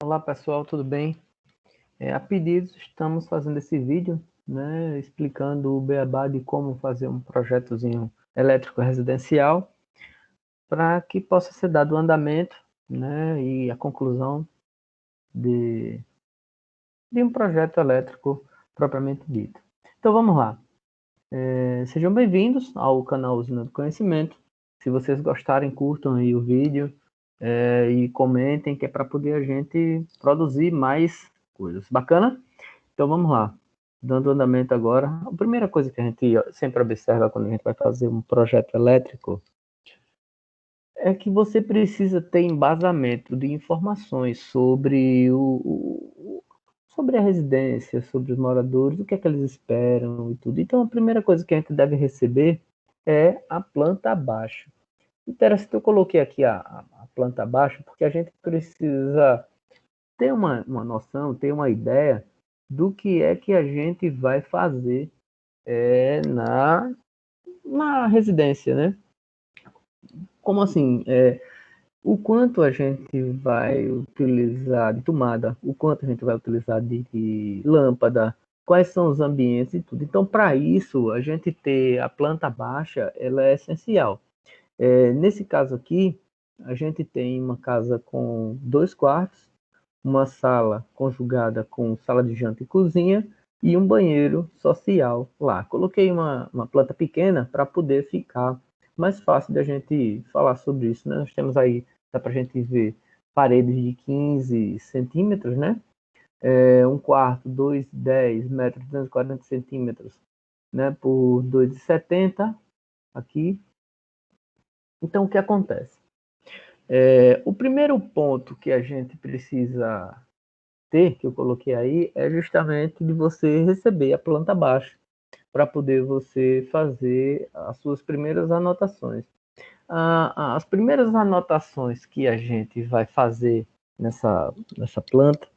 Olá pessoal, tudo bem? A pedidos estamos fazendo esse vídeo, né, explicando o beabá de como fazer um projetozinho elétrico residencial para que possa ser dado o andamento, né, e a conclusão de, de um projeto elétrico propriamente dito. Então vamos lá. Sejam bem-vindos ao canal Usina do Conhecimento. Se vocês gostarem, curtam aí o vídeo e comentem, que é para poder a gente produzir mais coisas. Bacana? Então vamos lá, dando andamento agora. A primeira coisa que a gente sempre observa quando a gente vai fazer um projeto elétrico é que você precisa ter embasamento de informações sobre sobre a residência, sobre os moradores, o que é que eles esperam e tudo. Então a primeira coisa que a gente deve receber é a planta baixa. Interessante, eu coloquei aqui a planta baixa porque a gente precisa ter uma noção, ter uma ideia do que é que a gente vai fazer na residência, né? Como assim? O quanto a gente vai utilizar de tomada, o quanto a gente vai utilizar de lâmpada, quais são os ambientes e tudo. Então, para isso, a gente ter a planta baixa, ela é essencial. Nesse caso aqui, a gente tem uma casa com 2 quartos, uma sala conjugada com sala de janta e cozinha e um banheiro social lá. Coloquei uma planta pequena para poder ficar mais fácil da gente falar sobre isso, né? Nós temos aí, dá para a gente ver paredes de 15 centímetros, né? Um quarto, 2,10 metros, 240 centímetros, né? Por 2,70 aqui. Então, o que acontece? O primeiro ponto que a gente precisa ter, que eu coloquei aí, é justamente de você receber a planta baixa, para poder você fazer as suas primeiras anotações. As primeiras anotações que a gente vai fazer nessa planta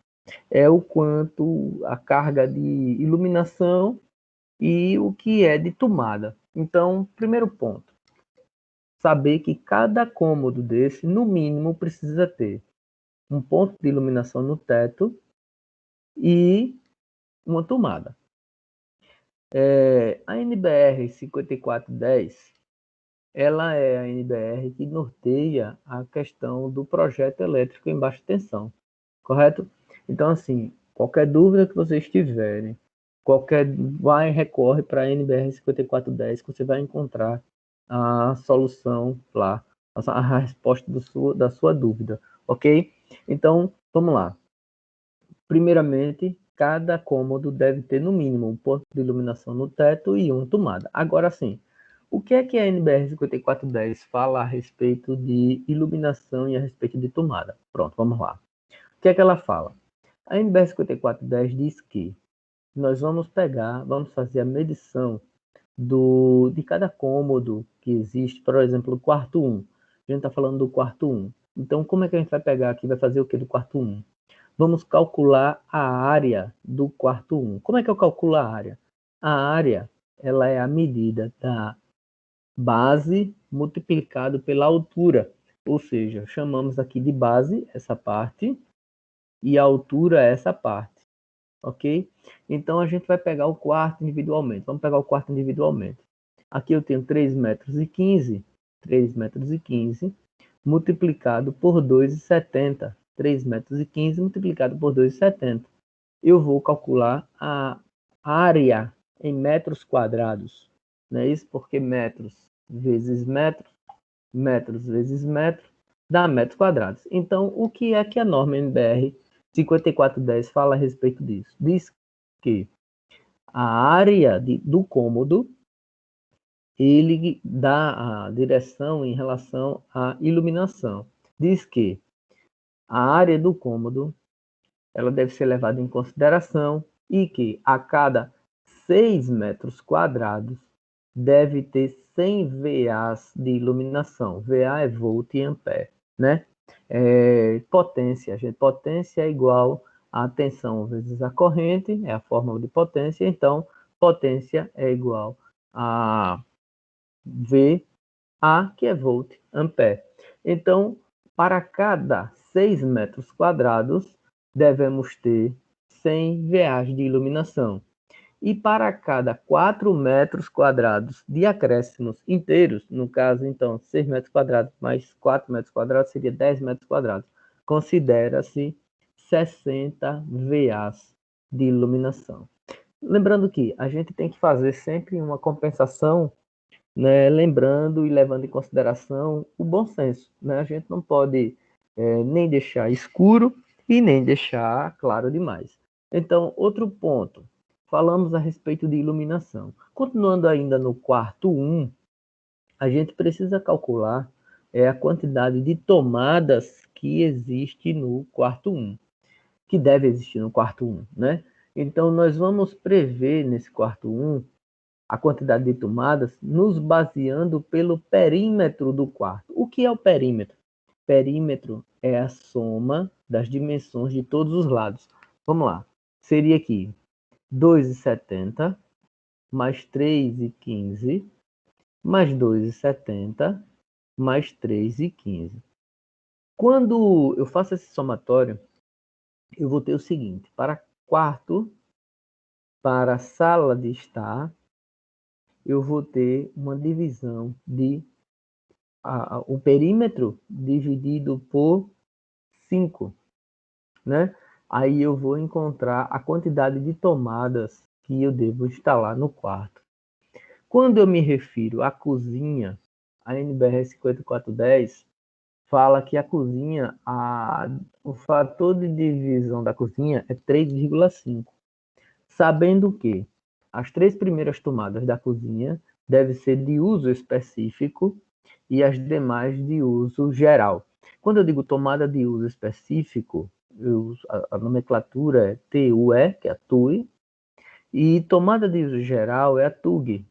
é o quanto a carga de iluminação e o que é de tomada. Então, primeiro ponto, saber que cada cômodo desse, no mínimo, precisa ter um ponto de iluminação no teto e uma tomada. A NBR 5410, ela é a NBR que norteia a questão do projeto elétrico em baixa tensão, correto? Então, assim, qualquer dúvida que vocês tiverem, recorre para a NBR 5410 que você vai encontrar a solução lá, a resposta da sua dúvida, ok? Então, vamos lá. Primeiramente, cada cômodo deve ter no mínimo um ponto de iluminação no teto e uma tomada. Agora sim, o que é que a NBR 5410 fala a respeito de iluminação e a respeito de tomada? Pronto, vamos lá. O que é que ela fala? A NBR 5410 diz que nós vamos fazer a medição de cada cômodo que existe, por exemplo, o quarto 1. A gente está falando do quarto 1. Então, como é que a gente vai pegar aqui, vai fazer o que do quarto 1? Vamos calcular a área do quarto 1. Como é que eu calculo a área? A área, ela é a medida da base multiplicado pela altura. Ou seja, chamamos aqui de base essa parte e a altura essa parte, ok? Então, a gente vai pegar o quarto individualmente. Vamos pegar o quarto individualmente. Aqui eu tenho 3,15 metros multiplicado por 2,70. 3,15 multiplicado por 2,70. Eu vou calcular a área em metros quadrados. Não é isso? Porque metros vezes metros vezes metro, dá metros quadrados. Então, o que é que a norma NBR 5410 fala a respeito disso? Diz que a área do cômodo, ele dá a direção em relação à iluminação. Diz que a área do cômodo, ela deve ser levada em consideração e que a cada 6 metros quadrados deve ter 100 VAs de iluminação. VA é volt e ampere, né? Potência, potência é igual a tensão vezes a corrente, é a fórmula de potência, então potência é igual a VA, que é volt, ampere. Então, para cada 6 metros quadrados, devemos ter 100 VA de iluminação. E para cada 4 metros quadrados de acréscimos inteiros, no caso, então, 6 metros quadrados mais 4 metros quadrados seria 10 metros quadrados, considera-se 60 VAs de iluminação. Lembrando que a gente tem que fazer sempre uma compensação, né, lembrando e levando em consideração o bom senso. Né? A gente não pode nem deixar escuro e nem deixar claro demais. Então, outro ponto, falamos a respeito de iluminação. Continuando ainda no quarto 1, a gente precisa calcular a quantidade de tomadas que existe no quarto 1, que deve existir no quarto 1, né? Então, nós vamos prever nesse quarto 1 a quantidade de tomadas nos baseando pelo perímetro do quarto. O que é o perímetro? Perímetro é a soma das dimensões de todos os lados. Vamos lá. Seria aqui 2,70 mais 3,15 mais 2,70 mais 3,15. Quando eu faço esse somatório, eu vou ter o seguinte: para quarto, para sala de estar, eu vou ter uma divisão de o perímetro dividido por 5, né? Aí eu vou encontrar a quantidade de tomadas que eu devo instalar no quarto. Quando eu me refiro à cozinha, a NBR 5410 fala que a cozinha, o fator de divisão da cozinha é 3,5. Sabendo que as 3 primeiras tomadas da cozinha devem ser de uso específico e as demais de uso geral. Quando eu digo tomada de uso específico, a nomenclatura é TUE, que é a TUI, e tomada de uso geral é a TUG.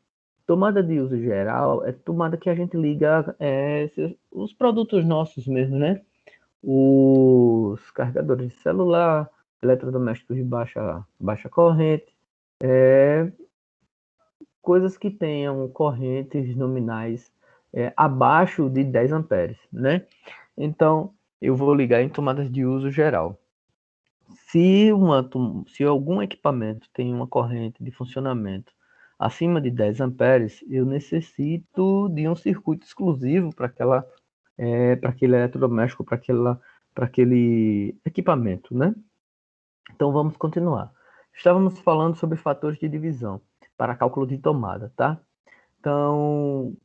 Tomada de uso geral é tomada que a gente liga os produtos nossos mesmo, né? Os carregadores de celular, eletrodomésticos de baixa corrente, coisas que tenham correntes nominais abaixo de 10 amperes, né? Então, eu vou ligar em tomadas de uso geral. Se algum equipamento tem uma corrente de funcionamento acima de 10 amperes, eu necessito de um circuito exclusivo para aquele eletrodoméstico, para aquele equipamento, né? Então vamos continuar. Estávamos falando sobre fatores de divisão para cálculo de tomada, tá? Então,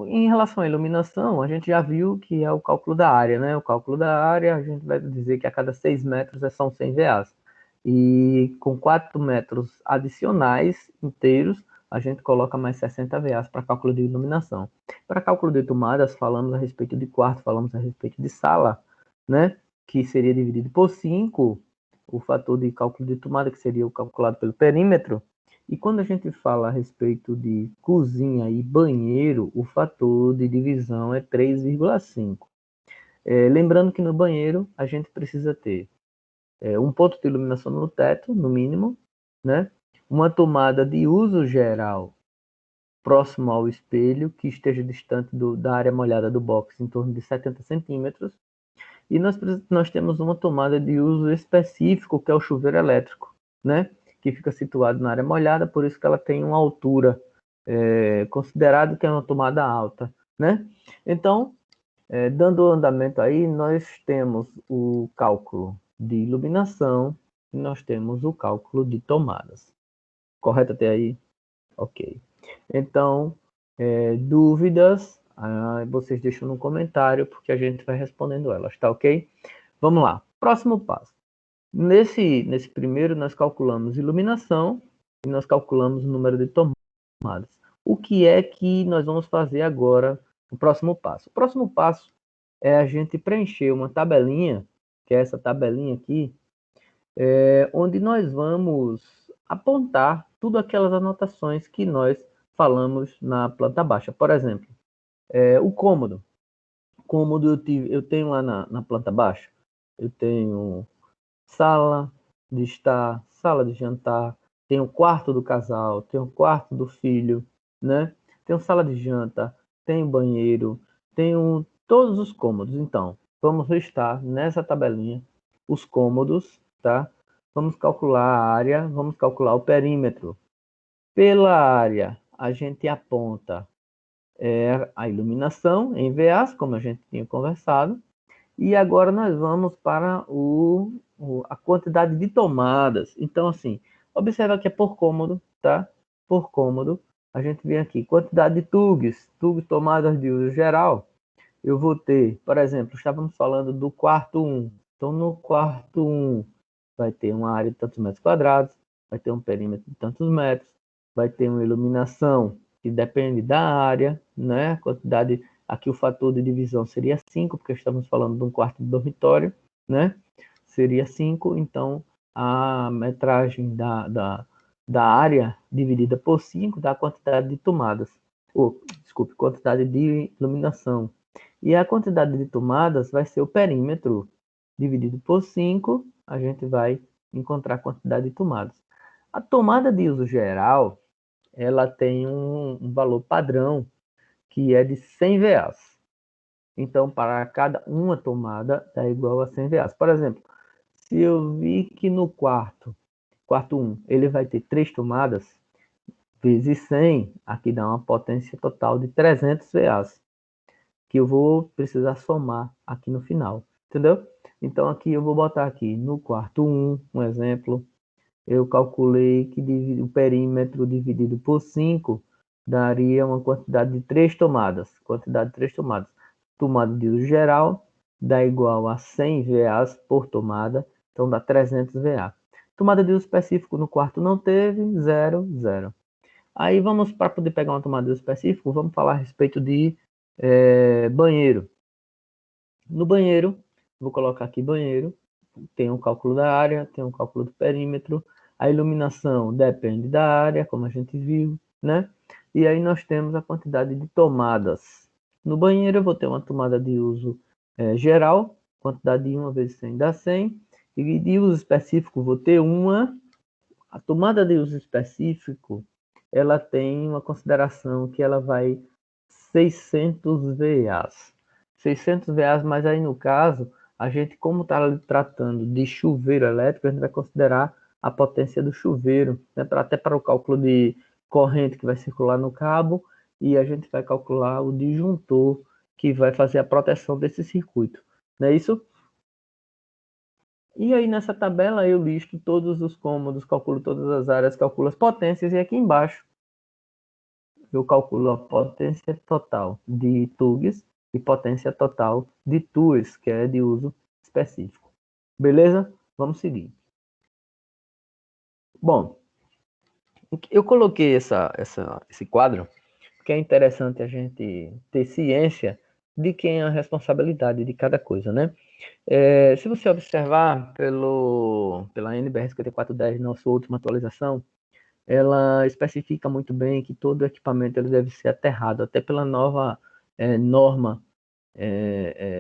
em relação à iluminação, a gente já viu que é o cálculo da área, né? O cálculo da área, a gente vai dizer que a cada 6 metros são 100 VAs. E com 4 metros adicionais inteiros, a gente coloca mais 60 VAs para cálculo de iluminação. Para cálculo de tomadas, falamos a respeito de quarto, falamos a respeito de sala, né? Que seria dividido por 5, o fator de cálculo de tomada, que seria o calculado pelo perímetro. E quando a gente fala a respeito de cozinha e banheiro, o fator de divisão é 3,5. Lembrando que no banheiro a gente precisa ter um ponto de iluminação no teto, no mínimo, né? Uma tomada de uso geral próximo ao espelho, que esteja distante da área molhada do box, em torno de 70 centímetros. E nós temos uma tomada de uso específico, que é o chuveiro elétrico, né? Que fica situado na área molhada, por isso que ela tem uma altura considerado que é uma tomada alta, né? Então, dando andamento aí, nós temos o cálculo de iluminação e nós temos o cálculo de tomadas. Correto até aí? Ok. Então, dúvidas, vocês deixam no comentário, porque a gente vai respondendo elas, tá ok? Vamos lá. Próximo passo. Nesse primeiro, nós calculamos iluminação e nós calculamos o número de tomadas. O que é que nós vamos fazer agora no próximo passo? O próximo passo é a gente preencher uma tabelinha, que é essa tabelinha aqui, onde nós vamos apontar tudo aquelas anotações que nós falamos na planta baixa. Por exemplo, o cômodo. Cômodo eu tenho lá na planta baixa, eu tenho sala de estar, sala de jantar, tem o quarto do casal, tem o quarto do filho, né? Tem sala de janta, tem banheiro, tem todos os cômodos. Então, vamos listar nessa tabelinha os cômodos, tá? Vamos calcular a área, vamos calcular o perímetro. Pela área, a gente aponta a iluminação em VAs, como a gente tinha conversado. E agora nós vamos para a quantidade de tomadas. Então, assim, observa que é por cômodo, tá? Por cômodo. A gente vem aqui, quantidade de TUGs, tomadas de uso geral. Eu vou ter, por exemplo, estávamos falando do quarto 1. Então, no quarto 1, vai ter uma área de tantos metros quadrados, vai ter um perímetro de tantos metros, vai ter uma iluminação que depende da área, né? A quantidade, aqui o fator de divisão seria 5, porque estamos falando de um quarto de dormitório, né? Seria 5, então a metragem da área dividida por 5 dá a quantidade de tomadas, desculpe, quantidade de iluminação. E a quantidade de tomadas vai ser o perímetro dividido por 5, a gente vai encontrar a quantidade de tomadas. A tomada de uso geral, ela tem um valor padrão que é de 100 VAs. Então, para cada uma tomada, dá igual a 100 VAs. Por exemplo, se eu vi que no quarto 1, ele vai ter 3 tomadas, vezes 100, aqui dá uma potência total de 300 VAs, que eu vou precisar somar aqui no final, entendeu? Então, aqui eu vou botar aqui no quarto 1, um exemplo, eu calculei que o perímetro dividido por 5 daria uma quantidade de 3 tomadas. Quantidade de 3 tomadas. Tomada de uso geral dá igual a 100 VAs por tomada, então dá 300 VA. Tomada de uso específico no quarto não teve, 0, 0. Aí vamos, para poder pegar uma tomada de uso específico, vamos falar a respeito de banheiro. No banheiro, vou colocar aqui banheiro, tem um cálculo da área, tem um cálculo do perímetro, a iluminação depende da área, como a gente viu, né? E aí nós temos a quantidade de tomadas. No banheiro eu vou ter uma tomada de uso geral, quantidade de 1 vezes 100 dá 100, e de uso específico vou ter uma. A tomada de uso específico, ela tem uma consideração que ela vai 600 VAs. 600 VAs, mas aí no caso, a gente, como está tratando de chuveiro elétrico, a gente vai considerar a potência do chuveiro, né? Até para o cálculo de corrente que vai circular no cabo, e a gente vai calcular o disjuntor que vai fazer a proteção desse circuito. Não é isso? E aí nessa tabela eu listo todos os cômodos, calculo todas as áreas, calculo as potências, e aqui embaixo eu calculo a potência total de TUGs e potência total de TUEs, que é de uso específico. Beleza? Vamos seguir. Bom, eu coloquei esse quadro porque é interessante a gente ter ciência de quem é a responsabilidade de cada coisa, né? Se você observar pela NBR 5410, nossa última atualização, ela especifica muito bem que todo equipamento ele deve ser aterrado, até pela nova norma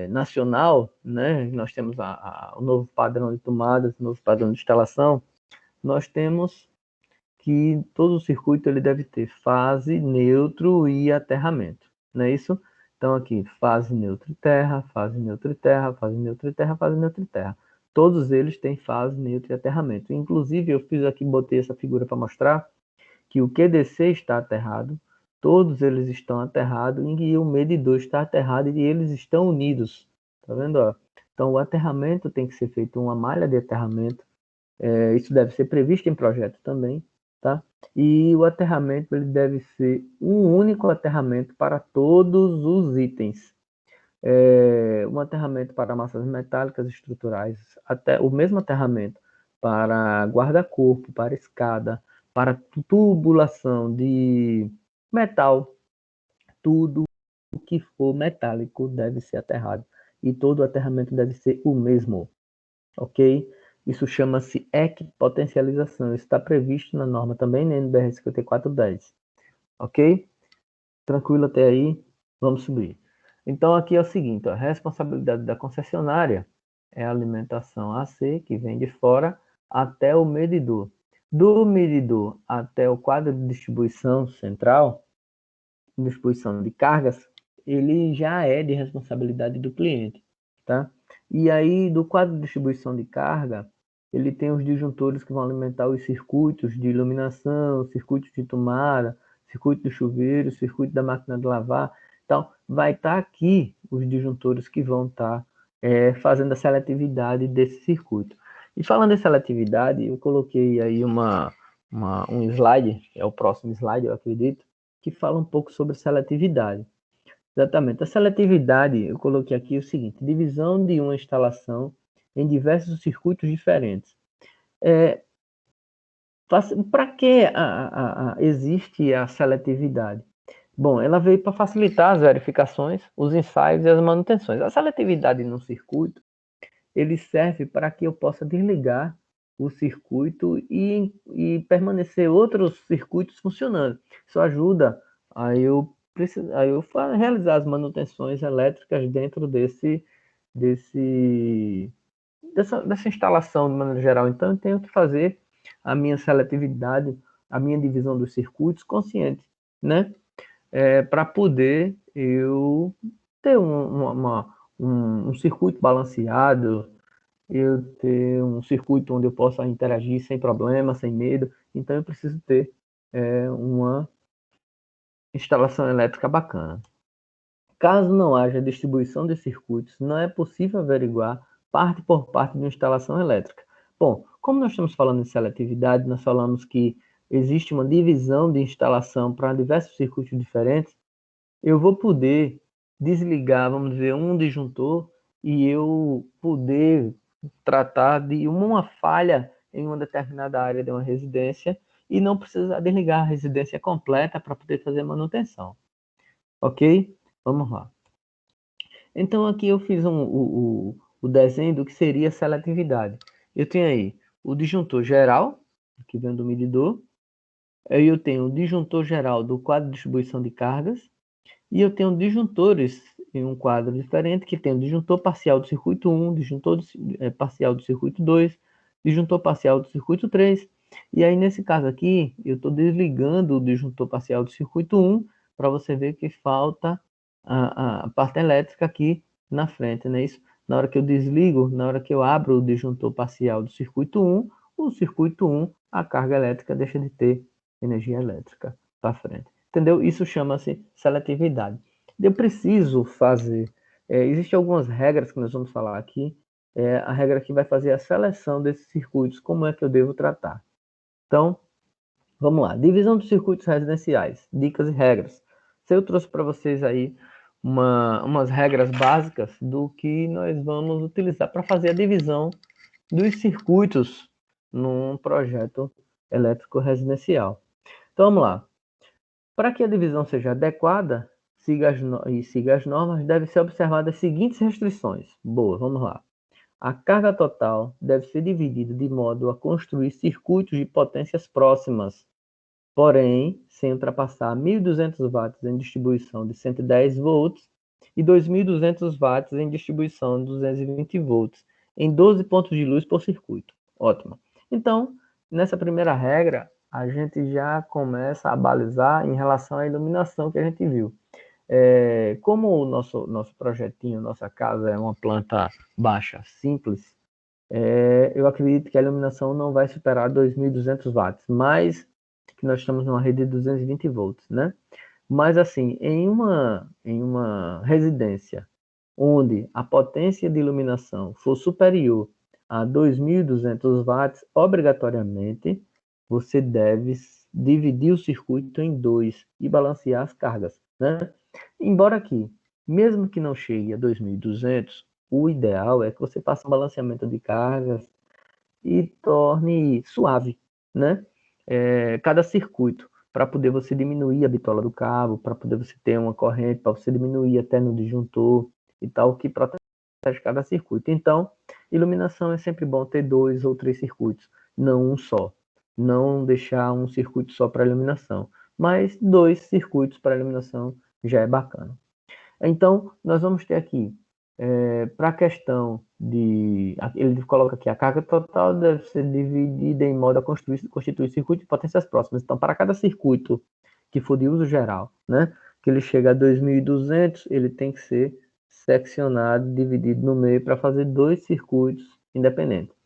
nacional, né? Nós temos o novo padrão de tomadas, o novo padrão de instalação, nós temos que todo o circuito ele deve ter fase, neutro e aterramento, não é isso? Então aqui, fase, neutro e terra, fase, neutro e terra, fase, neutro e terra, fase, neutro e terra. Todos eles têm fase, neutro e aterramento. Inclusive, eu fiz aqui, botei essa figura para mostrar que o QDC está aterrado, todos eles estão aterrados e o medidor está aterrado e eles estão unidos. Tá vendo? Ó? Então, o aterramento tem que ser feito uma malha de aterramento. Isso deve ser previsto em projeto também, tá? E o aterramento ele deve ser um único aterramento para todos os itens. Um aterramento para massas metálicas estruturais, até o mesmo aterramento para guarda-corpo, para escada, para tubulação de metal, tudo o que for metálico deve ser aterrado. E todo o aterramento deve ser o mesmo, ok? Isso chama-se equipotencialização. Isso está previsto na norma também, na NBR 5410. Ok? Tranquilo até aí? Vamos subir. Então, aqui é o seguinte, a responsabilidade da concessionária é a alimentação AC, que vem de fora, até o medidor. Do medidor até o quadro de distribuição central, distribuição de cargas, ele já é de responsabilidade do cliente, tá? E aí, do quadro de distribuição de carga, ele tem os disjuntores que vão alimentar os circuitos de iluminação, circuitos de tomada, circuito do chuveiro, circuito da máquina de lavar. Então, vai estar aqui os disjuntores que vão estar fazendo a seletividade desse circuito. E falando em seletividade, eu coloquei aí um slide, é o próximo slide, eu acredito, que fala um pouco sobre seletividade. Exatamente. A seletividade, eu coloquei aqui o seguinte: divisão de uma instalação em diversos circuitos diferentes. Para que existe a seletividade? Bom, ela veio para facilitar as verificações, os ensaios e as manutenções. A seletividade no circuito, ele serve para que eu possa desligar o circuito e permanecer outros circuitos funcionando. Isso ajuda a eu realizar as manutenções elétricas dentro dessa instalação de maneira geral. Então, eu tenho que fazer a minha seletividade, a minha divisão dos circuitos consciente, né? Para poder eu ter um circuito balanceado, eu ter um circuito onde eu possa interagir sem problema, sem medo. Então, eu preciso ter uma instalação elétrica bacana. Caso não haja distribuição de circuitos, não é possível averiguar parte por parte de uma instalação elétrica. Bom, como nós estamos falando de seletividade, nós falamos que existe uma divisão de instalação para diversos circuitos diferentes. Eu vou poder desligar, vamos dizer, um disjuntor e eu poder tratar de uma falha em uma determinada área de uma residência e não precisar desligar a residência completa para poder fazer manutenção. Ok? Vamos lá. Então, aqui eu fiz o desenho do que seria a seletividade. Eu tenho aí o disjuntor geral, que vem do medidor. Aí eu tenho o disjuntor geral do quadro de distribuição de cargas. E eu tenho disjuntores em um quadro diferente, que tem o disjuntor parcial do circuito 1, disjuntor parcial do circuito 2, disjuntor parcial do circuito 3. E aí, nesse caso aqui, eu estou desligando o disjuntor parcial do circuito 1, para você ver que falta a parte elétrica aqui na frente, não é isso? Na hora que eu desligo, na hora que eu abro o disjuntor parcial do circuito 1, o circuito 1, a carga elétrica deixa de ter energia elétrica para frente. Entendeu? Isso chama-se seletividade. Eu preciso fazer. Existem algumas regras que nós vamos falar aqui. A regra que vai fazer a seleção desses circuitos, como é que eu devo tratar. Então, vamos lá. Divisão dos circuitos residenciais, dicas e regras. Eu trouxe para vocês aí umas regras básicas do que nós vamos utilizar para fazer a divisão dos circuitos num projeto elétrico residencial. Então, vamos lá. Para que a divisão seja adequada siga as normas, devem ser observadas as seguintes restrições. Boa, vamos lá. A carga total deve ser dividida de modo a construir circuitos de potências próximas, porém, sem ultrapassar 1.200 watts em distribuição de 110 volts e 2.200 watts em distribuição de 220 volts, em 12 pontos de luz por circuito. Ótimo. Então, nessa primeira regra, a gente já começa a balizar em relação à iluminação que a gente viu. Como o nosso projetinho, nossa casa é uma planta baixa, simples, eu acredito que a iluminação não vai superar 2.200 watts, mas que nós estamos numa rede de 220 volts, né? Mas assim, em uma residência onde a potência de iluminação for superior a 2.200 watts, obrigatoriamente você deve dividir o circuito em dois e balancear as cargas, né? Embora que, mesmo que não chegue a 2.200, o ideal é que você faça um balanceamento de cargas e torne suave, né? Cada circuito, para poder você diminuir a bitola do cabo, para poder você ter uma corrente, para você diminuir até no disjuntor e tal, que protege cada circuito. Então, iluminação é sempre bom ter 2 ou 3 circuitos, não um só. Não deixar um circuito só para iluminação, mas 2 circuitos para iluminação já é bacana. Então, nós vamos ter aqui, para a questão de. Ele coloca aqui: a carga total deve ser dividida em modo a constituir circuito de potências próximas. Então, para cada circuito que for de uso geral, né, que ele chega a 2.200, ele tem que ser seccionado, dividido no meio para fazer 2 circuitos independentes.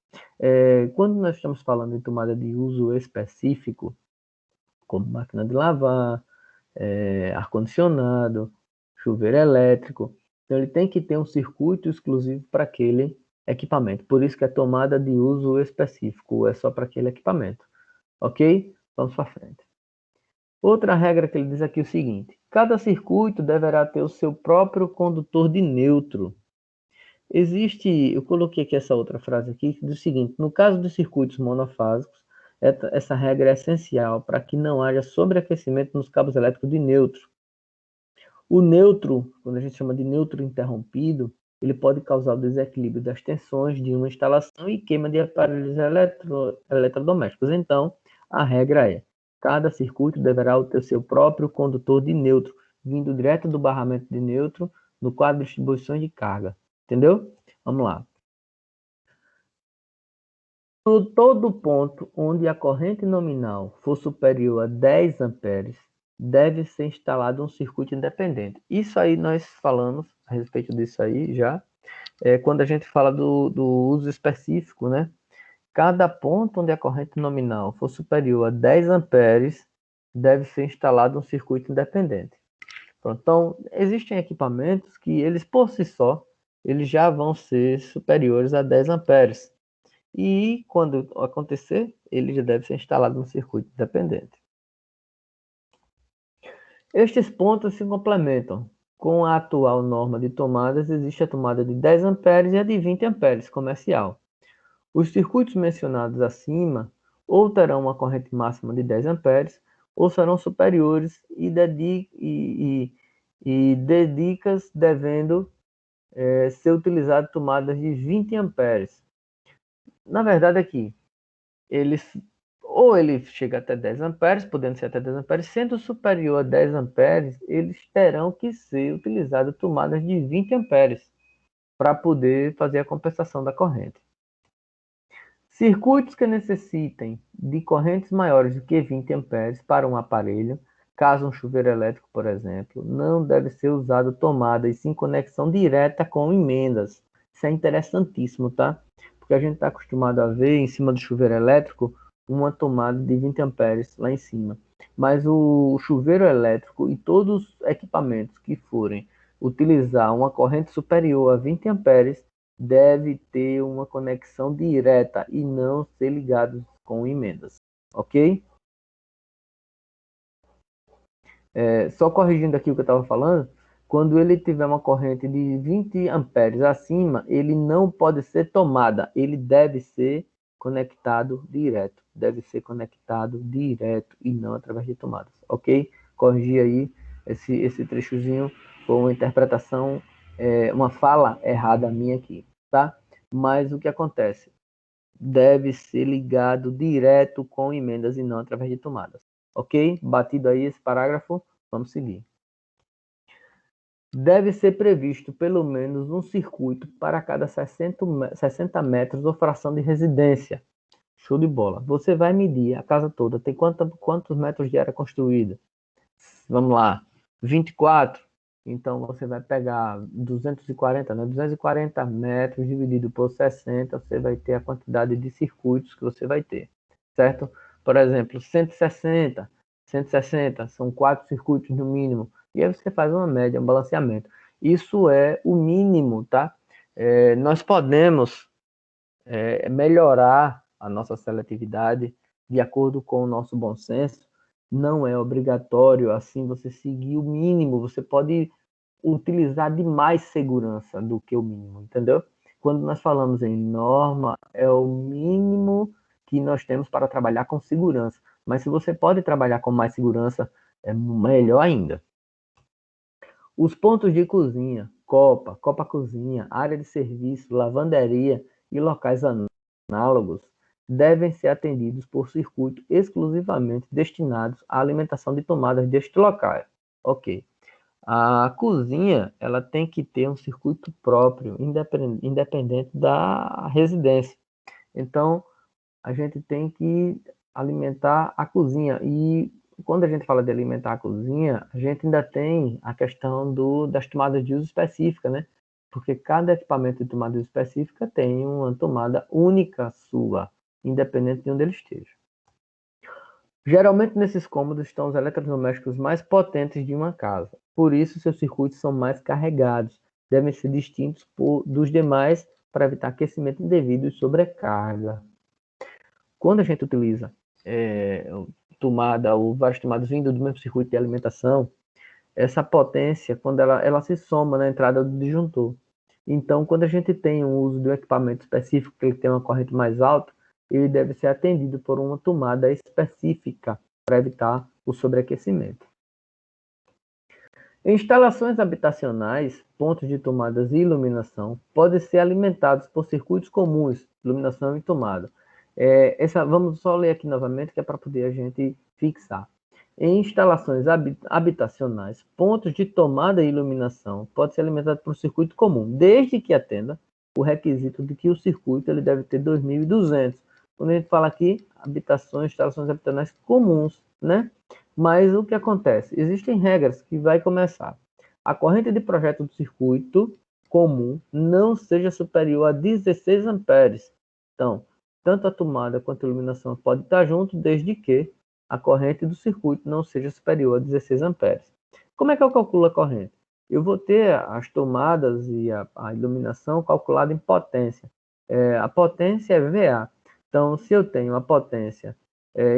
Quando nós estamos falando de tomada de uso específico, como máquina de lavar, ar-condicionado, chuveiro elétrico, então ele tem que ter um circuito exclusivo para aquele equipamento. Por isso que é tomada de uso específico, é só para aquele equipamento. Ok? Vamos para frente. Outra regra que ele diz aqui é o seguinte: cada circuito deverá ter o seu próprio condutor de neutro. Eu coloquei aqui essa outra frase aqui, que diz o seguinte: no caso dos circuitos monofásicos, essa regra é essencial para que não haja sobreaquecimento nos cabos elétricos de neutro. O neutro, quando a gente chama de neutro interrompido, ele pode causar o desequilíbrio das tensões de uma instalação e queima de aparelhos eletrodomésticos. Então, a regra é: cada circuito deverá ter seu próprio condutor de neutro, vindo direto do barramento de neutro no quadro de distribuição de carga. Entendeu? Vamos lá. Todo ponto onde a corrente nominal for superior a 10 amperes, deve ser instalado um circuito independente. Isso aí nós falamos a respeito disso aí já, quando a gente fala do uso específico, né? Cada ponto onde a corrente nominal for superior a 10 amperes, deve ser instalado um circuito independente. Pronto, então, existem equipamentos que eles, por si só, eles já vão ser superiores a 10 amperes. E quando acontecer, ele já deve ser instalado no circuito independente. Estes pontos se complementam. Com a atual norma de tomadas, existe a tomada de 10 amperes e a de 20 amperes comercial. Os circuitos mencionados acima ou terão uma corrente máxima de 10 amperes ou serão superiores e dedicas devendo ser utilizado tomadas de 20 amperes. Na verdade, aqui, ele chega até 10 amperes, podendo ser até 10 amperes, sendo superior a 10 amperes, eles terão que ser utilizadas tomadas de 20 amperes para poder fazer a compensação da corrente. Circuitos que necessitem de correntes maiores do que 20 amperes para um aparelho, caso um chuveiro elétrico, por exemplo, não deve ser usado tomada e sim conexão direta com emendas. Isso é interessantíssimo, tá? Porque a gente está acostumado a ver em cima do chuveiro elétrico uma tomada de 20 amperes lá em cima. Mas o chuveiro elétrico e todos os equipamentos que forem utilizar uma corrente superior a 20 amperes deve ter uma conexão direta e não ser ligado com emendas, ok? Só corrigindo aqui o que eu estava falando, quando ele tiver uma corrente de 20 amperes acima, ele não pode ser tomada, ele deve ser conectado direto, e não através de tomadas, ok? Corrigir aí esse trechozinho, foi uma interpretação, uma fala errada minha aqui, tá? Mas o que acontece? Deve ser ligado direto com emendas e não através de tomadas. Ok? Batido aí esse parágrafo, vamos seguir. Deve ser previsto pelo menos um circuito para cada 60 metros ou fração de residência. Show de bola. Você vai medir a casa toda. Tem quantos metros de área construída? Vamos lá. 24. Então, você vai pegar 240, né? 240 metros dividido por 60, você vai ter a quantidade de circuitos que você vai ter, certo? Por exemplo, 160 são 4 circuitos no mínimo. E aí você faz uma média, um balanceamento. Isso é o mínimo, tá? Nós podemos melhorar a nossa seletividade de acordo com o nosso bom senso. Não é obrigatório, assim, você seguir o mínimo. Você pode utilizar de mais segurança do que o mínimo, entendeu? Quando nós falamos em norma, é o mínimo que nós temos para trabalhar com segurança. Mas se você pode trabalhar com mais segurança, é melhor ainda. Os pontos de cozinha, copa-cozinha, área de serviço, lavanderia e locais análogos devem ser atendidos por circuito exclusivamente destinados à alimentação de tomadas deste local. Ok. A cozinha, ela tem que ter um circuito próprio, independente da residência. Então, a gente tem que alimentar a cozinha. E quando a gente fala de alimentar a cozinha, a gente ainda tem a questão das tomadas de uso específica, né? porque cada equipamento de tomada específica tem uma tomada única sua, independente de onde ele esteja. Geralmente nesses cômodos estão os eletrodomésticos mais potentes de uma casa, por isso seus circuitos são mais carregados, devem ser distintos dos demais para evitar aquecimento indevido e sobrecarga. Quando a gente utiliza tomada ou várias tomadas vindo do mesmo circuito de alimentação, essa potência, quando ela se soma na entrada do disjuntor. Então, quando a gente tem o uso de um equipamento específico que ele tem uma corrente mais alta, ele deve ser atendido por uma tomada específica para evitar o sobreaquecimento. Em instalações habitacionais, pontos de tomadas e iluminação podem ser alimentados por circuitos comuns, iluminação e tomada. Vamos só ler aqui novamente, que é para poder a gente fixar. Em instalações habitacionais, pontos de tomada e iluminação podem ser alimentados por um circuito comum, desde que atenda o requisito de que o circuito ele deve ter 2.200. Quando a gente fala aqui, instalações habitacionais comuns, né? Mas o que acontece? Existem regras que vai começar. A corrente de projeto do circuito comum não seja superior a 16 amperes. Então, tanto a tomada quanto a iluminação pode estar junto, desde que a corrente do circuito não seja superior a 16 amperes. Como é que eu calculo a corrente? Eu vou ter as tomadas e a iluminação calculada em potência. A potência é VA. Então, se eu tenho a potência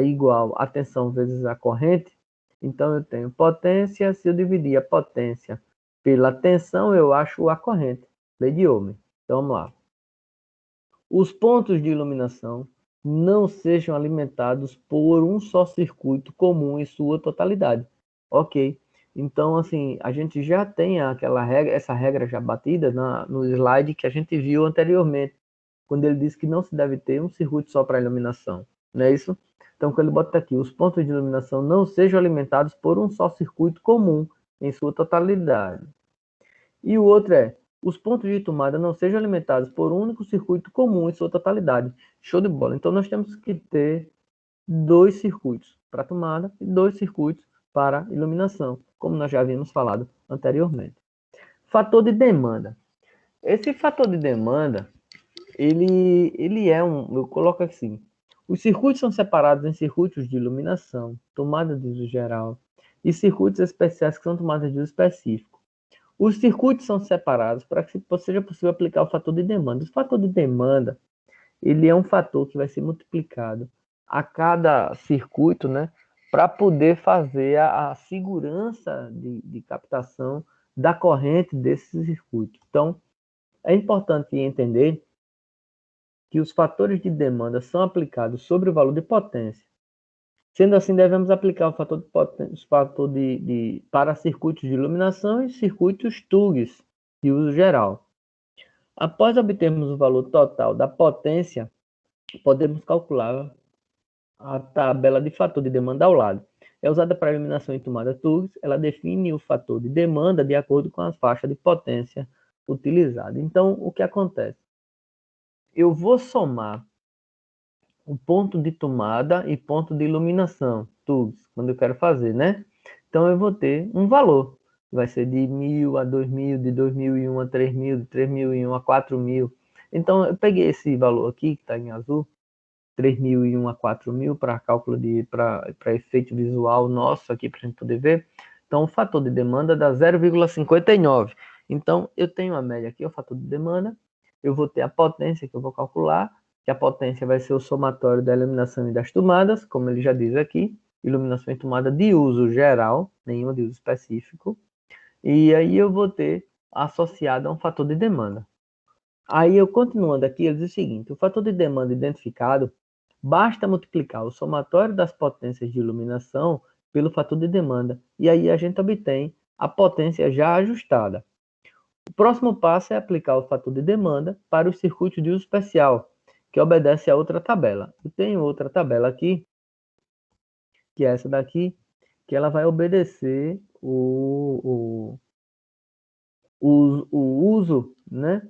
igual a tensão vezes a corrente, então eu tenho potência, se eu dividir a potência pela tensão, eu acho a corrente. Lei de Ohm. Então, vamos lá. Os pontos de iluminação não sejam alimentados por um só circuito comum em sua totalidade. Ok. Então, assim, a gente já tem essa regra já batida no slide que a gente viu anteriormente, quando ele diz que não se deve ter um circuito só para iluminação. Não é isso? Então, quando ele bota aqui, os pontos de iluminação não sejam alimentados por um só circuito comum em sua totalidade. E o outro é, os pontos de tomada não sejam alimentados por um único circuito comum em sua totalidade. Show de bola. Então, nós temos que ter 2 circuitos para tomada e 2 circuitos para iluminação, como nós já havíamos falado anteriormente. Fator de demanda. Esse fator de demanda, ele é eu coloco assim, os circuitos são separados em circuitos de iluminação, tomada de uso geral, e circuitos especiais que são tomadas de uso específico. Os circuitos são separados para que seja possível aplicar o fator de demanda. O fator de demanda, ele é um fator que vai ser multiplicado a cada circuito, né, para poder fazer a segurança de captação da corrente desse circuito. Então, é importante entender que os fatores de demanda são aplicados sobre o valor de potência. Sendo assim, devemos aplicar o fator de potência, para circuitos de iluminação e circuitos TUGs de uso geral. Após obtermos o valor total da potência, podemos calcular a tabela de fator de demanda ao lado. É usada para iluminação em tomada TUGs, ela define o fator de demanda de acordo com a faixa de potência utilizada. Então, o que acontece? Eu vou somar o ponto de tomada e ponto de iluminação, TUGs, quando eu quero fazer, né? Então, eu vou ter um valor. Vai ser de 1.000 a 2.000, de 2001 a 3.000, de 3.001 a 4.000. Então, eu peguei esse valor aqui, que está em azul, 3.001 a 4.000, para cálculo para efeito visual nosso aqui, para a gente poder ver. Então, o fator de demanda dá 0,59. Então, eu tenho a média aqui, o fator de demanda. Eu vou ter a potência que eu vou calcular, que a potência vai ser o somatório da iluminação e das tomadas, como ele já diz aqui, iluminação e tomada de uso geral, nenhuma de uso específico. E aí eu vou ter associado a um fator de demanda. Aí eu continuando aqui, ele diz o seguinte, o fator de demanda identificado, basta multiplicar o somatório das potências de iluminação pelo fator de demanda, e aí a gente obtém a potência já ajustada. O próximo passo é aplicar o fator de demanda para os circuitos de uso especial, que obedece a outra tabela. Eu tenho outra tabela aqui, que é essa daqui, que ela vai obedecer o uso, né,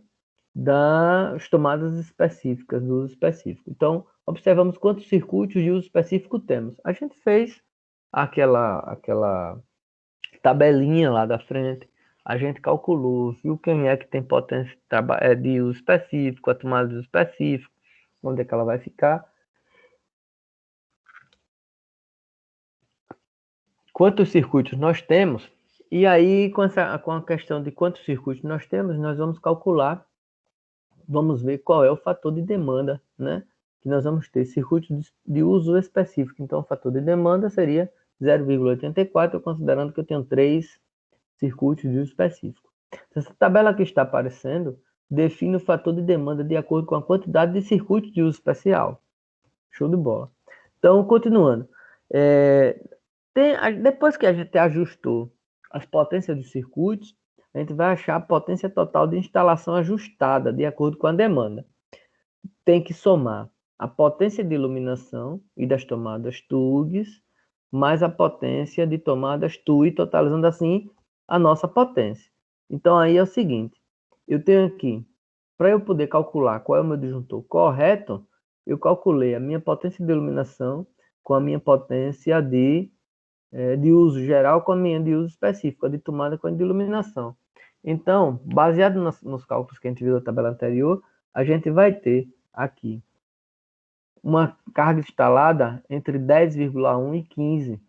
das tomadas específicas, do uso específico. Então, observamos quantos circuitos de uso específico temos. A gente fez aquela tabelinha lá da frente, a gente calculou, viu quem é que tem potência de uso específico, a tomada de uso específico, onde é que ela vai ficar. Quantos circuitos nós temos, e aí com a questão de quantos circuitos nós temos, nós vamos calcular, vamos ver qual é o fator de demanda, né? Que nós vamos ter circuitos de uso específico. Então, o fator de demanda seria 0,84, considerando que eu tenho 3 circuitos de uso específico. Essa tabela que está aparecendo define o fator de demanda de acordo com a quantidade de circuitos de uso especial. Show de bola. Então, continuando. Depois que a gente ajustou as potências dos circuitos, a gente vai achar a potência total de instalação ajustada de acordo com a demanda. Tem que somar a potência de iluminação e das tomadas TUGs, mais a potência de tomadas TUI, totalizando assim a nossa potência. Então aí é o seguinte, eu tenho aqui, para eu poder calcular qual é o meu disjuntor correto, eu calculei a minha potência de iluminação com a minha potência de uso geral com a minha de uso específico, a de tomada com a de iluminação. Então, baseado nos cálculos que a gente viu na tabela anterior, a gente vai ter aqui uma carga instalada entre 10,1 e 15.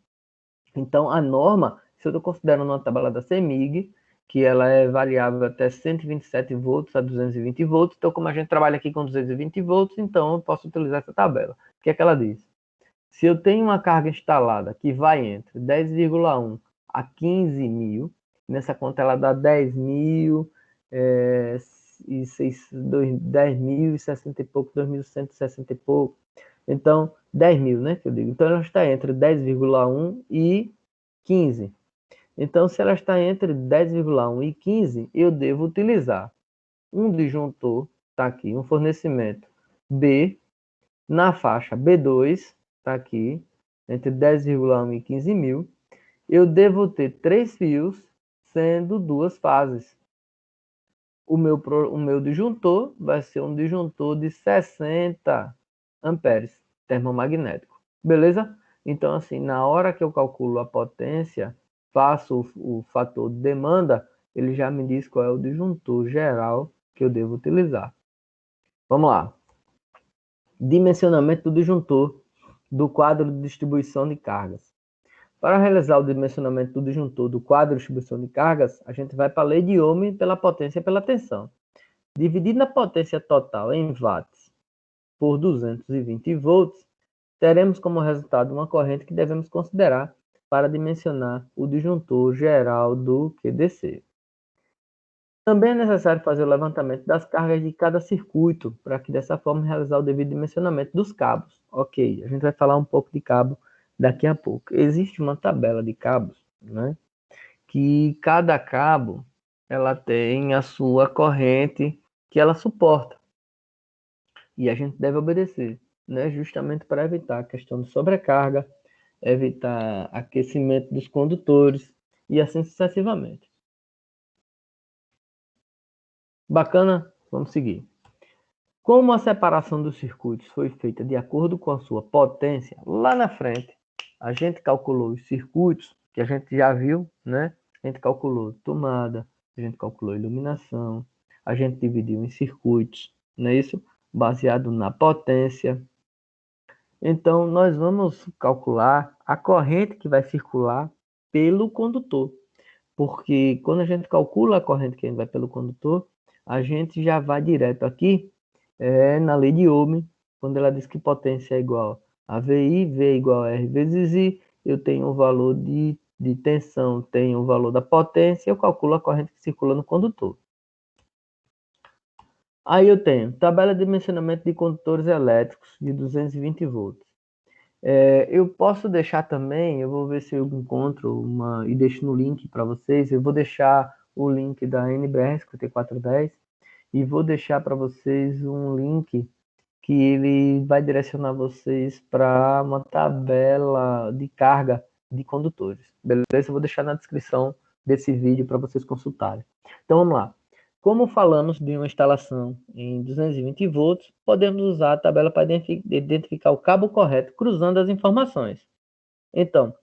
Então, a norma, se eu estou considerando uma tabela da CEMIG, que ela é variável até 127 volts a 220 volts, então como a gente trabalha aqui com 220 volts, então eu posso utilizar essa tabela. O que é que ela diz? Se eu tenho uma carga instalada que vai entre 10,1 a 15 mil, nessa conta ela dá 10 mil, 10 mil e 60 e pouco, 2.160 e pouco. Então, 10 mil, né, que eu digo. Então, ela está entre 10,1 e 15. Então, se ela está entre 10,1 e 15, eu devo utilizar um disjuntor, está aqui, um fornecimento B, na faixa B2, está aqui, entre 10,1 e 15 mil, eu devo ter 3 fios, sendo 2 fases. O meu disjuntor vai ser um disjuntor de 60 amperes termomagnético. Beleza? Então, assim, na hora que eu calculo a potência, faço o fator de demanda, ele já me diz qual é o disjuntor geral que eu devo utilizar. Vamos lá. Dimensionamento do disjuntor do quadro de distribuição de cargas. Para realizar o dimensionamento do disjuntor do quadro de distribuição de cargas, a gente vai para a lei de Ohm pela potência e pela tensão. Dividindo a potência total em watts por 220 volts, teremos como resultado uma corrente que devemos considerar para dimensionar o disjuntor geral do QDC. Também é necessário fazer o levantamento das cargas de cada circuito, para que dessa forma realizar o devido dimensionamento dos cabos. Ok, a gente vai falar um pouco de cabo daqui a pouco. Existe uma tabela de cabos, né? Que cada cabo ela tem a sua corrente que ela suporta. E a gente deve obedecer, né? Justamente para evitar a questão de sobrecarga, evitar aquecimento dos condutores e assim sucessivamente. Bacana? Vamos seguir. Como a separação dos circuitos foi feita de acordo com a sua potência, lá na frente a gente calculou os circuitos, que a gente já viu, né? A gente calculou tomada, a gente calculou iluminação, a gente dividiu em circuitos, não é isso? Baseado na potência. Então, nós vamos calcular a corrente que vai circular pelo condutor. Porque quando a gente calcula a corrente que vai pelo condutor, a gente já vai direto aqui na lei de Ohm, quando ela diz que potência é igual a VI, V é igual a R vezes I, eu tenho o valor de tensão, tenho o valor da potência, eu calculo a corrente que circula no condutor. Aí eu tenho tabela de dimensionamento de condutores elétricos de 220 volts. Eu posso deixar também, eu vou ver se eu encontro e deixo no link para vocês, eu vou deixar o link da NBR 5410 e vou deixar para vocês um link que ele vai direcionar vocês para uma tabela de carga de condutores. Beleza? Eu vou deixar na descrição desse vídeo para vocês consultarem. Então vamos lá. Como falamos de uma instalação em 220 volts, podemos usar a tabela para identificar o cabo correto cruzando as informações. Então,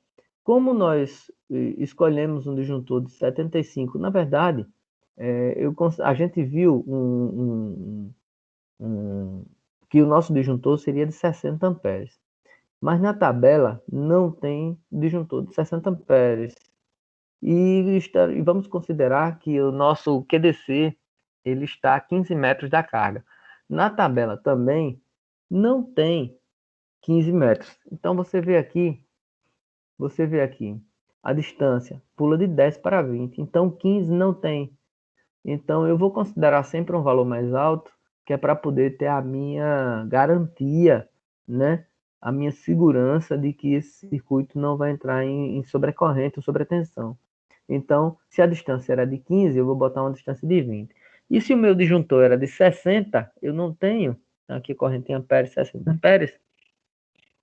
Como nós escolhemos um disjuntor de 75, na verdade, a gente viu que o nosso disjuntor seria de 60 amperes. Mas na tabela não tem disjuntor de 60 amperes. E vamos considerar que o nosso QDC ele está a 15 metros da carga. Na tabela também não tem 15 metros. Então você vê aqui, a distância pula de 10 para 20. Então 15 não tem. Então eu vou considerar sempre um valor mais alto, que é para poder ter a minha garantia, né? A minha segurança de que esse circuito não vai entrar em sobrecorrente ou sobretensão. Então, se a distância era de 15, eu vou botar uma distância de 20. E se o meu disjuntor era de 60, eu não tenho, aqui corrente em amperes, 60 amperes,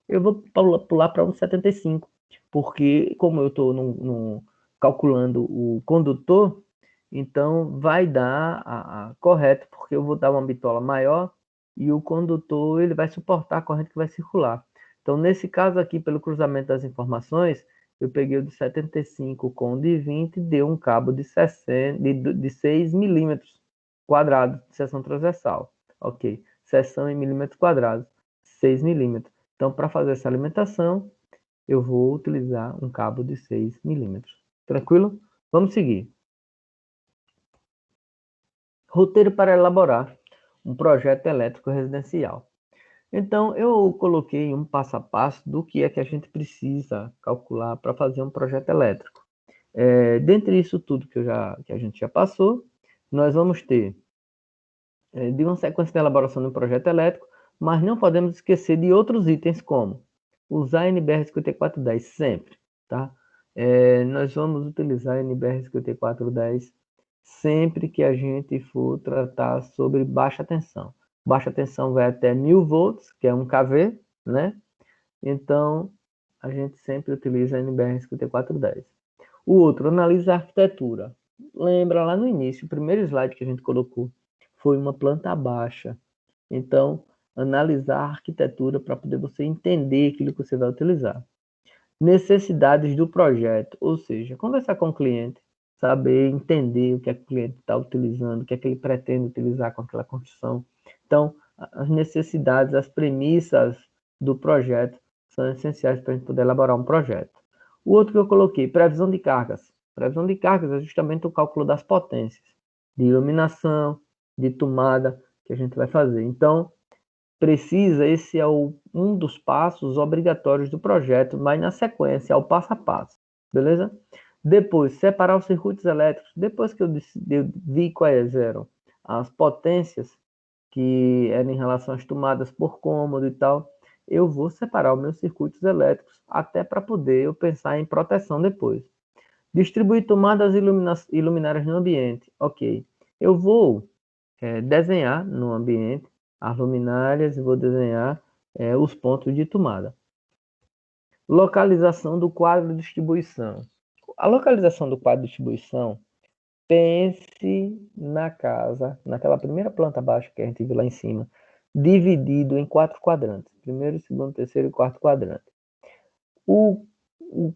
eu vou pular para 1,75, porque como eu estou calculando o condutor, então vai dar correto, porque eu vou dar uma bitola maior e o condutor ele vai suportar a corrente que vai circular. Então, nesse caso aqui, pelo cruzamento das informações, eu peguei o de 75 com o de 20 e deu um cabo de 6 milímetros quadrados de seção transversal. Ok, seção em milímetros quadrados, 6 milímetros. Então, para fazer essa alimentação, eu vou utilizar um cabo de 6 milímetros. Tranquilo? Vamos seguir. Roteiro para elaborar um projeto elétrico residencial. Então, eu coloquei um passo a passo do que é que a gente precisa calcular para fazer um projeto elétrico. Dentre isso tudo que a gente já passou, nós vamos ter de uma sequência de elaboração de um projeto elétrico, mas não podemos esquecer de outros itens como usar NBR 5410 sempre, tá? Nós vamos utilizar NBR 5410 sempre que a gente for tratar sobre baixa tensão. Baixa tensão vai até 1000 volts, que é 1 kV, né? Então, a gente sempre utiliza a NBR 5410. O outro, analisa a arquitetura. Lembra lá no início, o primeiro slide que a gente colocou foi uma planta baixa. Então, analisar a arquitetura para poder você entender aquilo que você vai utilizar. Necessidades do projeto, ou seja, conversar com o cliente, saber entender o que é que o cliente está utilizando, o que é que ele pretende utilizar com aquela construção. Então, as necessidades, as premissas do projeto são essenciais para a gente poder elaborar um projeto. O outro que eu coloquei, previsão de cargas. Previsão de cargas é justamente o cálculo das potências, de iluminação, de tomada que a gente vai fazer. Então, esse é um dos passos obrigatórios do projeto, mas na sequência, é o passo a passo, beleza? Depois, separar os circuitos elétricos. Depois que eu vi quais eram as potências que eram em relação às tomadas por cômodo e tal, eu vou separar os meus circuitos elétricos, até para poder eu pensar em proteção depois. Distribuir tomadas e luminárias no ambiente. Ok. Eu vou desenhar no ambiente as luminárias e vou desenhar os pontos de tomada. Localização do quadro de distribuição. A localização do quadro de distribuição, pense na casa, naquela primeira planta baixa que a gente viu lá em cima, dividido em 4 quadrantes. Primeiro, segundo, terceiro e quarto quadrante. O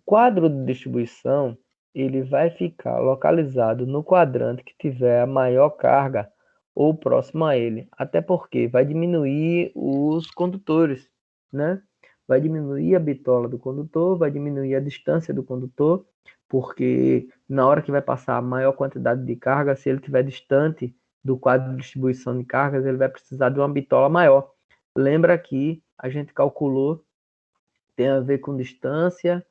quadro de distribuição, ele vai ficar localizado no quadrante que tiver a maior carga ou próximo a ele, até porque vai diminuir os condutores, né? Vai diminuir a bitola do condutor, vai diminuir a distância do condutor, porque na hora que vai passar a maior quantidade de carga, se ele estiver distante do quadro de distribuição de cargas, ele vai precisar de uma bitola maior. Lembra que a gente calculou, tem a ver com distância,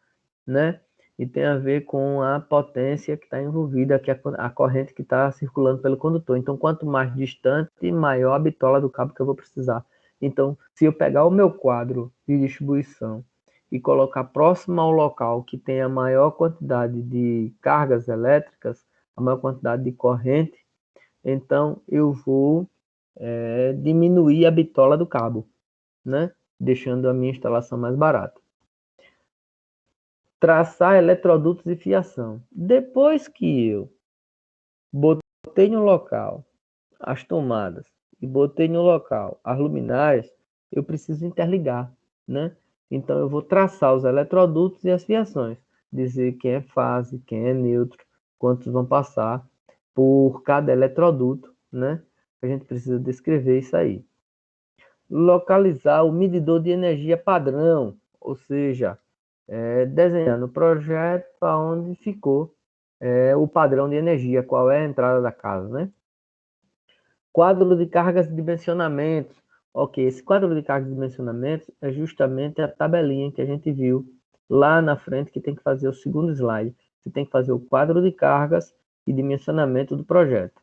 né? E tem a ver com a potência que está envolvida, que é a corrente que está circulando pelo condutor. Então, quanto mais distante, maior a bitola do cabo que eu vou precisar. Então, se eu pegar o meu quadro de distribuição e colocar próximo ao local que tem a maior quantidade de cargas elétricas, a maior quantidade de corrente, então eu vou diminuir a bitola do cabo, né? Deixando a minha instalação mais barata. Traçar eletrodutos e fiação. Depois que eu botei no local as tomadas e botei no local as luminárias, eu preciso interligar, né? Então eu vou traçar os eletrodutos e as fiações. dizer quem é fase, quem é neutro, quantos vão passar por cada eletroduto, né? A gente precisa descrever isso aí. Localizar o medidor de energia padrão, ou seja, desenhar no projeto para onde ficou o padrão de energia, qual é a entrada da casa, né? Quadro de cargas e dimensionamentos. Ok, esse quadro de cargas e dimensionamentos é justamente a tabelinha que a gente viu lá na frente, que tem que fazer o segundo slide. Você tem que fazer o quadro de cargas e dimensionamento do projeto.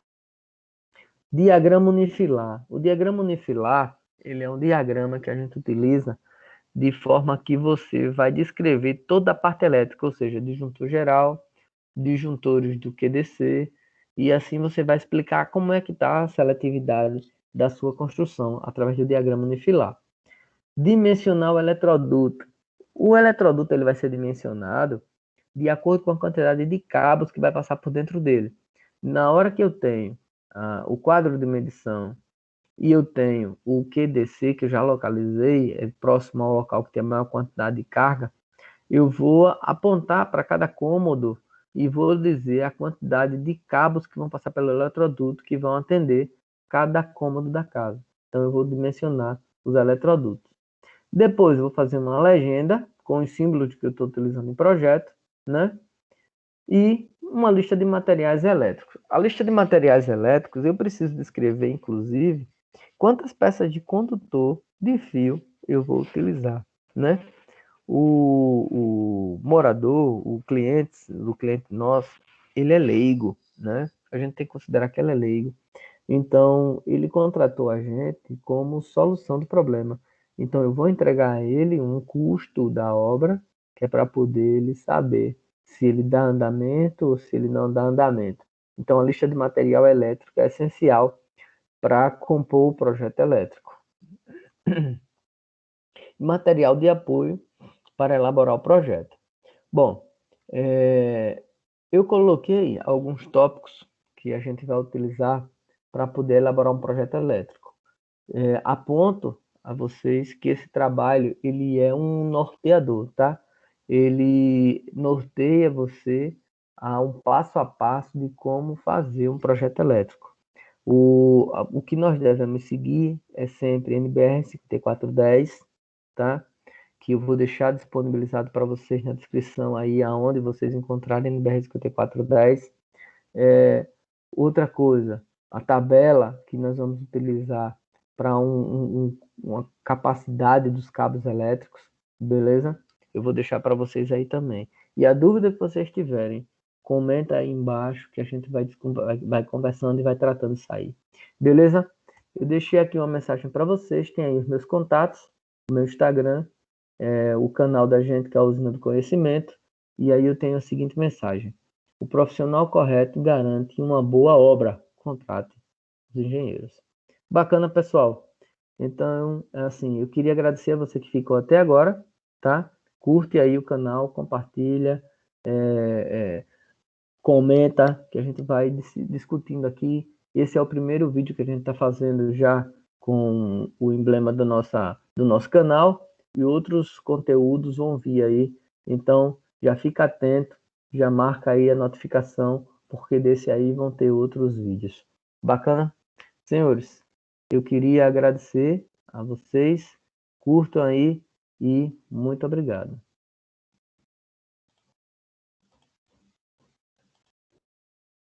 Diagrama unifilar. O diagrama unifilar, ele é um diagrama que a gente utiliza de forma que você vai descrever toda a parte elétrica, ou seja, disjuntor geral, disjuntores do QDC, e assim você vai explicar como é que está a seletividade da sua construção através do diagrama unifilar. Dimensionar o eletroduto. O eletroduto ele vai ser dimensionado de acordo com a quantidade de cabos que vai passar por dentro dele. Na hora que eu tenho o quadro de medição e eu tenho o QDC, que eu já localizei, é próximo ao local que tem a maior quantidade de carga, eu vou apontar para cada cômodo e vou dizer a quantidade de cabos que vão passar pelo eletroduto que vão atender cada cômodo da casa. Então, eu vou dimensionar os eletrodutos. Depois, eu vou fazer uma legenda com os símbolos que eu estou utilizando no projeto, né? E uma lista de materiais elétricos. A lista de materiais elétricos, eu preciso descrever, inclusive, quantas peças de condutor de fio eu vou utilizar, né? O morador, o cliente nosso, ele é leigo, né? A gente tem que considerar que ele é leigo. Então, ele contratou a gente como solução do problema. Então, eu vou entregar a ele um custo da obra, que é para poder ele saber se ele dá andamento ou se ele não dá andamento. Então, a lista de material elétrico é essencial para compor o projeto elétrico. Material de apoio para elaborar o projeto. Bom, eu coloquei alguns tópicos que a gente vai utilizar para poder elaborar um projeto elétrico. Aponto a vocês que esse trabalho ele é um norteador, tá? Ele norteia você a um passo a passo de como fazer um projeto elétrico. O que nós devemos seguir é sempre NBR 5410, tá? Que eu vou deixar disponibilizado para vocês na descrição aí, aonde vocês encontrarem NBR 5410. Outra coisa, a tabela que nós vamos utilizar para uma capacidade dos cabos elétricos, beleza? Eu vou deixar para vocês aí também. E a dúvida que vocês tiverem, comenta aí embaixo que a gente vai conversando e vai tratando isso aí. Beleza? Eu deixei aqui uma mensagem para vocês, tem aí os meus contatos, o meu Instagram, o canal da gente que é a Usina do Conhecimento, e aí eu tenho a seguinte mensagem: o profissional correto garante uma boa obra. Contrate os engenheiros. Bacana, pessoal. Então, assim, eu queria agradecer a você que ficou até agora, tá? Curte aí o canal, compartilha, comenta, que a gente vai discutindo aqui. Esse é o primeiro vídeo que a gente está fazendo já com o emblema do nosso canal, e outros conteúdos vão vir aí. Então, já fica atento, já marca aí a notificação, porque desse aí vão ter outros vídeos. Bacana? Senhores, eu queria agradecer a vocês, curtam aí e muito obrigado.